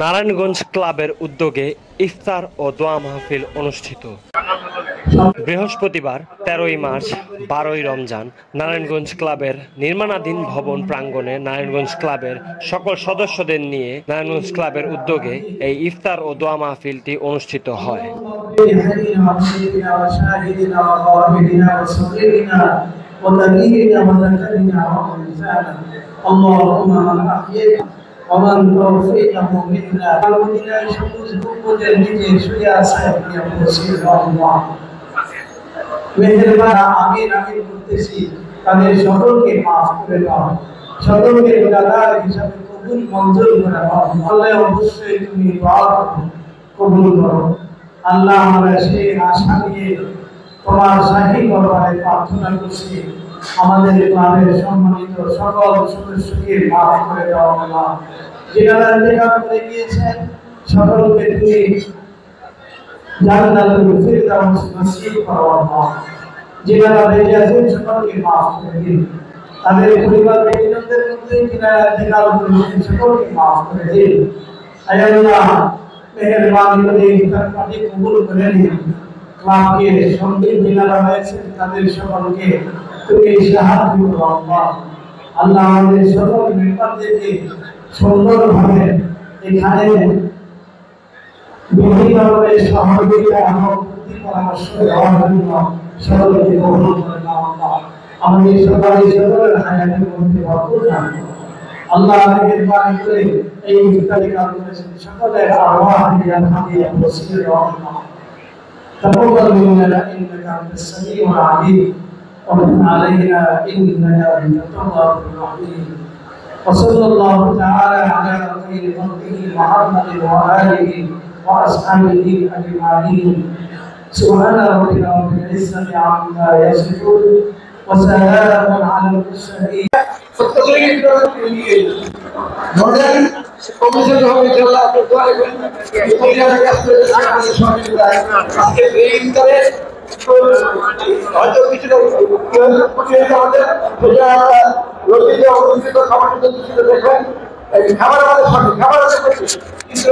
নারায়ণগঞ্জ ক্লাবের উদ্যোগে ইফতার ও দোয়া মাহফিল অনুষ্ঠিত। বৃহস্পতিবার 13ই মার্চ 12ই রমজান নারায়ণগঞ্জ ক্লাবের নির্মাণাধীন ভবন প্রাঙ্গণে নারায়ণগঞ্জ ক্লাবের সকল সদস্যদের নিয়ে নারায়ণগঞ্জ ক্লাবের উদ্যোগে এই ইফতার ও দোয়া মাহফিলটি অনুষ্ঠিত হয়। ومن توفيقه منا والمدينة شموز بوجه نيجي شوية سائل يا مسيح الله মেহেরবান আমিন আমিন করতেছি তাদের সকলকে maaf করে দাও সকলকে গুনাহগার হিসাবে কবুল মঞ্জুর করে দাও আল্লাহ অবশ্যই তুমি দোয়া কবুল করো আল্লাহ আমরা সেই আশা নিয়ে তোমার শাহী দরবারে প্রার্থনা করছি আমাদের ক্লাবের সম্মানিত সকল সদস্যকে maaf করে দাও আল্লাহ যারা ইন্তেকাল করে গিয়েছেন সকলকে তুমি জান্নাতুল ফিরদাউস নসিব করো আল্লাহ যারা বেঁচে আছেন সকলকে maaf করে দিন তাদের পরিবার পরিজনদের মধ্যে যারা ইন্তেকাল করেছেন সকলকে maaf করে দিন আয় আল্লাহ মেহেরবানি করে ইফতার পার্টি কবুল করে নিন ক্লাবকে সমৃদ্ধি যারা হয়েছে তাদের সকলকে তুমি সাহায্য করো আল্লাহ আল্লাহ আমাদের সকল মেম্বারদেরকে সুন্দরভাবে এখানে বিভিন্নভাবে সহযোগিতা এবং পরামর্শ দেওয়ার জন্য সকলকে কবুল করে নাও আল্লাহ আমাদের সকলের হায়াতের মধ্যে বরকত দান করো আল্লাহ মেহেরবানি করে এই ইফতারি কাজ করেছেন সকলের আরওয়াহ দিয়া হাদিয়া নসিব করো আল্লাহ تقبل منا انك انت السميع العليم وتب علينا انك انت التواب الرحيم وصلى الله تعالى على خير خلقه محمد واله واصحابه اجمعين سبحان ربك رب العزه عما يصفون وسلام على المرسلين কমিশন হবে ইনশাআল্লাহ আপনারা দোয়া করবেন পরিবারের কাছে আমাদের সহযোগিতা আজকে এই ইফতারে হয়তো কিছু আমাদের যেটা রোগীদের অবস্থিত খাবার দিতে দেখবেন এই খাবার আমাদের সঠিক খাবার আছে কিন্তু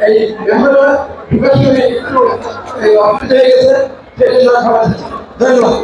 এই মেম্বাররা বিকাশে একটু এই অসুবিধা হয়ে গেছে সেটা খাবার ধন্যবাদ